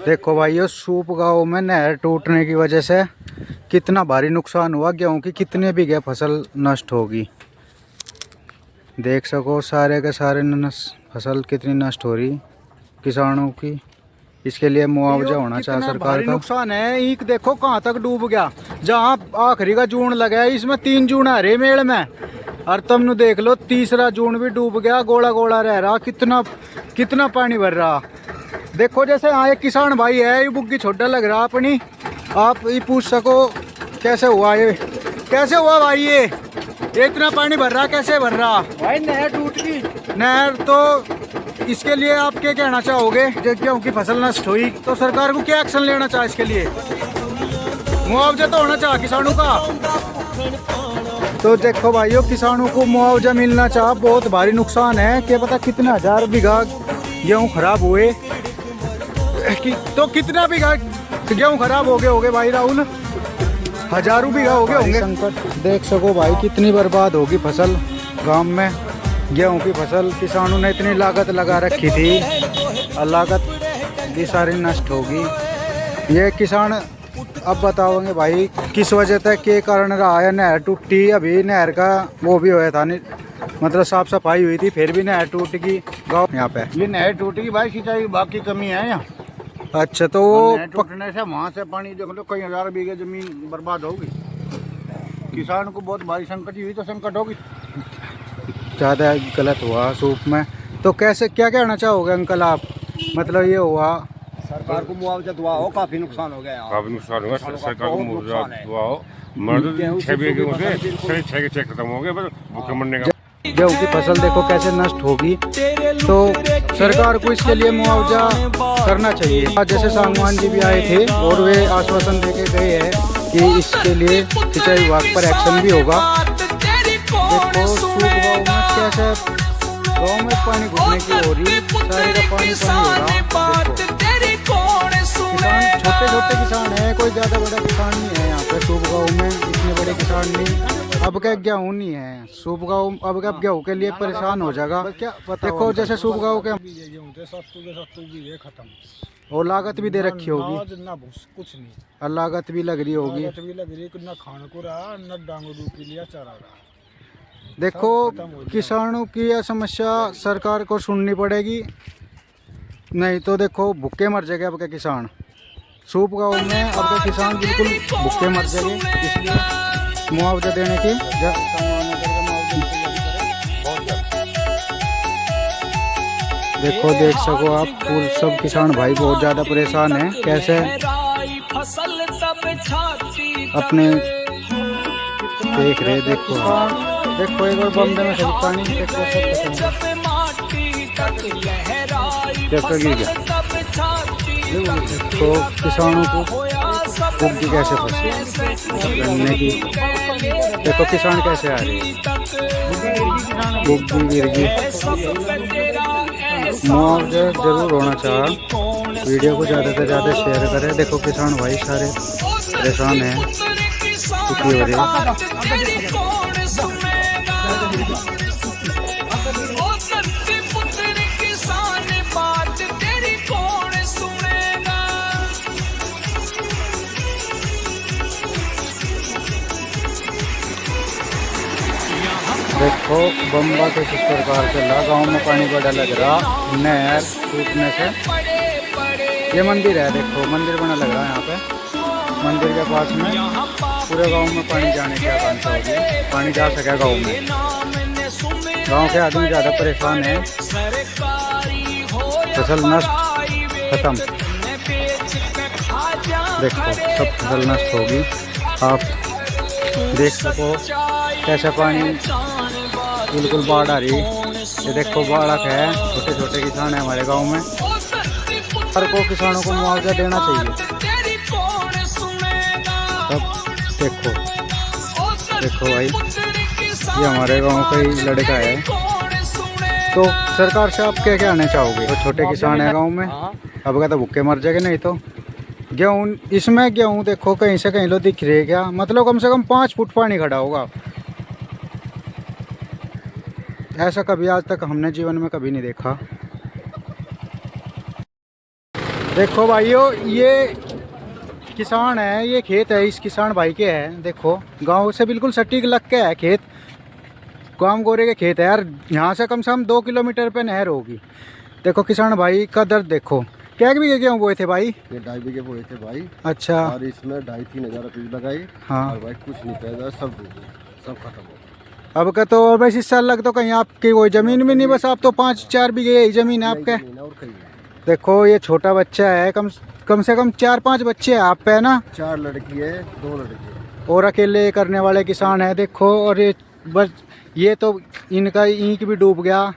देखो भाइयों, सूप गांव में नहर टूटने की वजह से कितना भारी नुकसान हुआ। गेहूं की कितने बीघे फसल नष्ट होगी, देख सको सारे के सारे फसल कितनी नष्ट हो रही किसानों की। इसके लिए मुआवजा होना चाहिए सरकार का। नुकसान है। ईख देखो कहाँ तक डूब गया, जहाँ आखिरी का जून लगा है इसमें 3 जून आ रहे मेड़ में, और तुम देख लो तीसरा जून भी डूब गया, गोला गोला रह रहा। कितना पानी भर रहा। देखो जैसे यहाँ एक किसान भाई है, ये बुग्गी छोटा लग रहा अपनी, आप ये पूछ सको कैसे हुआ, ये कैसे हुआ भाई, ये इतना पानी भर रहा, कैसे भर रहा भाई? नहर टूट गई। नहर तो इसके लिए आप क्या कहना चाहोगे? क्योंकि फसल नष्ट हुई तो सरकार को क्या एक्शन लेना चाहिए? इसके लिए मुआवजा तो होना चाहिए किसानों का। तो देखो भाइयों, किसानों को मुआवजा मिलना चाहिए। बहुत भारी नुकसान है, क्या पता कितने 1000 बीघा गेहूँ खराब हुए। तो कितना बीघा गेहूँ खराब हो गए भाई राहुल? हजारों बीघा हो गए होंगे। संकट देख सको भाई, कितनी बर्बाद होगी फसल गांव में। गेहूं की फसल किसानों ने इतनी लागत लगा रखी थी और लागत भी सारी नष्ट होगी। ये किसान अब बताओगे भाई किस वजह तक के कारण रहा है। नहर टूटी, अभी नहर का वो भी हुआ था, मतलब साफ सफाई हुई थी, फिर भी नहर टूट गई गाँव। यहाँ पे ये नहर टूटी भाई, सिंचाई बाकी कमी है यहाँ। अच्छा, तो वो टूटने से वहाँ से पानी देख लो, कई 1000 बीघे जमीन बर्बाद होगी। किसान को बहुत भारी संकट हुई, तो संकट होगी। ज़्यादा गलत हुआ सूप में। तो कैसे क्या कहना चाहोगे अंकल आप? मतलब ये हुआ, सरकार को मुआवजा दुआओ, काफी नुकसान हो गया। काफी नुकसान होगा, सरकार को मुआवजा दुआओ। मर्द 6 बीघे हो गए, 6 के 6 खत्म हो गए, बस भूखे मरने का। गेहूँ की फसल देखो कैसे नष्ट होगी, तो सरकार को इसके लिए मुआवजा करना चाहिए। जैसे सांगवान जी भी आए थे और वे आश्वासन देके गए हैं कि इसके लिए सिंचाई विभाग पर एक्शन भी होगा। देखो सूप गाँव में कैसे गाँव में पानी घुसने की हो रही, सारे का पानी हो रहा। किसान छोटे छोटे किसान है, कोई ज़्यादा बड़ा किसान नहीं है यहाँ पे सूप गाँव में, इतने बड़े किसान नहीं। अब क्या गेहूँ नहीं है सूप गाँव, अब क्या गेहूँ के लिए परेशान हो जाएगा। क्या देखो जैसे सूप गाँव के खत्म और लागत भी दे रखी होगी ना, कुछ नहीं, और लागत भी लग रही होगी। ना खाने को रहा, न डांगरू के लिए चारा रहा। देखो किसानों की यह समस्या सरकार को सुननी पड़ेगी, नहीं तो देखो भूखे मर जाएंगे अब के किसान। सूप गाँव में अब के किसान बिल्कुल भूखे मर जाएंगे, इसलिए मुआवजा देने की देखो देख सको आप, फूल सब किसान भाई बहुत ज़्यादा परेशान हैं। कैसे अपने देख रहे, देखो देखो एक बार बम्बे में सब पानी देखो, सब गिर गया। तो किसानों को बुग्गी कैसे फंसी गन्ने की, देखो किसान कैसे आ रहे, बुग्गी गिर गई। मुआवजा जरूर होना चाहिए। वीडियो को ज़्यादा से ज़्यादा शेयर करें। देखो किसान भाई सारे परेशान हैं, दुखी हो रहे हैं। देखो बम्बा तो किस प्रकार से गाँव में पानी बड़ा लग रहा नहर टूटने से। ये मंदिर है, देखो मंदिर बना लग रहा है यहाँ पे। मंदिर के पास में पूरे गांव में पानी जाने की आकांक्षा होगी, पानी जा सके गांव में। गांव के आदमी ज़्यादा परेशान है, फसल नष्ट खत्म। देखो सब फसल नष्ट होगी, आप देख सको कैसा पानी बिल्कुल बाढ़ आ रही। ये देखो बाढ़ है, छोटे छोटे किसान है हमारे गांव में। हर को किसानों को मुआवजा देना चाहिए। तब देखो देखो भाई, ये हमारे गांव का ही लड़का है। तो सरकार से आप क्या कहना चाहोगे? तो छोटे किसान है गांव में, अब क्या तो भूखे मर जाएंगे। नहीं तो गेहूँ, इसमें गेहूँ देखो कहीं से कहीं लो दिख रही है क्या, मतलब कम से कम 5 फुट पानी खड़ा होगा। ऐसा कभी आज तक हमने जीवन में कभी नहीं देखा। देखो भाइयों, ये किसान है, ये खेत है इस किसान भाई के है। देखो गांव से बिल्कुल सटीक लग के है खेत, गांव गोरे के खेत है यार। यहाँ से कम 2 किलोमीटर पे नहर होगी। देखो किसान भाई का दर्द देखो। क्या बीघे गेहूँ बोए थे भाई? ये 2.5 बीघे बोए थे भाई। अच्छा। और इसमें 2.5-3 हज़ार रुपये लगाई। हाँ। और भाई कुछ नहीं पैदा, सब डूब गया, सब खत्म हो गया। अब का तो और भाई इस साल लग तो कहीं आपकी कोई जमीन भी नहीं, बस आप तो 5-4 बीघे यही जमीन है आपके। नहीं, और कहीं नहीं। देखो ये छोटा बच्चा है, कम से कम 4-5 बच्चे हैं आप पे है ना? 4 लड़की है, 2 लड़के हैं। और अकेले करने वाले किसान है देखो। और ये बस ये तो इनका ईंख भी डूब गया।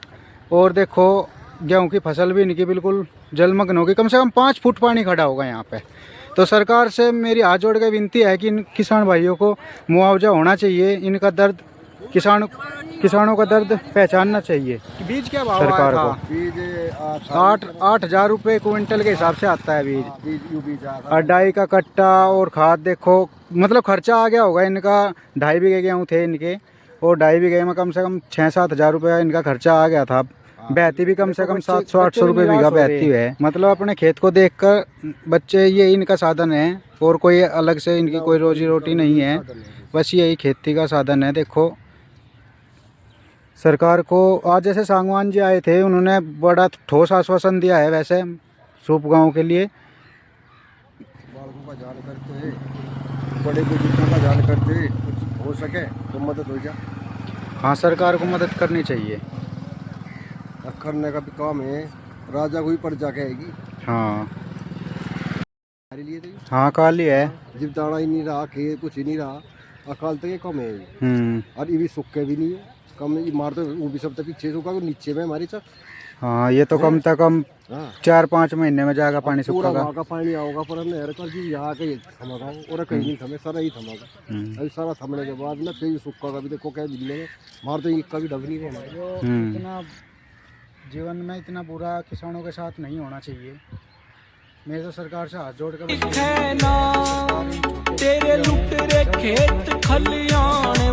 और देखो गेहूं की फसल भी इनकी बिल्कुल जलमग्न होगी। कम से कम 5 फुट पानी खड़ा होगा यहाँ पे। तो सरकार से मेरी हाथ जोड़ के विनती है कि इन किसान भाइयों को मुआवजा होना चाहिए। इनका दर्द किसानों का दर्द पहचानना चाहिए। बीज क्या भाव सरकार को? बीज 8,000 रुपये क्विंटल के हिसाब से आता है बीज। बीज और डाई का कट्टा और खाद देखो, मतलब खर्चा आ गया होगा इनका। 2.5 बीघे गेहूँ थे इनके, और 2.5 बीघे में कम से कम 6-7 हज़ार रुपये इनका खर्चा आ गया था। बहती भी कम से कम 700-800 रुपये बीघा बहती है। मतलब अपने खेत को देखकर बच्चे, ये इनका साधन है। और कोई अलग से इनकी कोई रोजी रोटी नहीं है, बस यही खेती का साधन है। देखो सरकार को आज जैसे सांगवान जी आए थे, उन्होंने बड़ा ठोस आश्वासन दिया है वैसे सूप गांव के लिए। बालकों का जान करते, बड़े बुजुर्गों का जान करते, कुछ हो सके तो मदद हो जाए। हाँ, सरकार को मदद करनी चाहिए। करने का भी काम है, राजा को ही प्रजा कहेगी। हाँ लिए थे। हाँ, काली है। जब दाना ही नहीं रहा, खेत कुछ ही नहीं रहा, अकाल तक ये कम है। और ये भी सूखे भी नहीं है, कम ये मार तो वो भी सब तक पीछे सूखा, नीचे में हमारी चक। हाँ, ये तो कम से कम 4-5 महीने में जाएगा पानी पूरा सूखेगा। वहाँ का पानी आओगा, पर हमने नहर कर जी यहाँ के थमागा और कहीं नहीं थमे, सारा ही थमागा। अभी सारा थमने के बाद ना फिर सूखा का भी देखो क्या जिले में मार तो एक का भी ढंग नहीं रहना। इतना जीवन में इतना बुरा किसानों के साथ नहीं होना चाहिए। मैं तो सरकार से हाथ जोड़ कर तेरे लुट रे खेत खलियान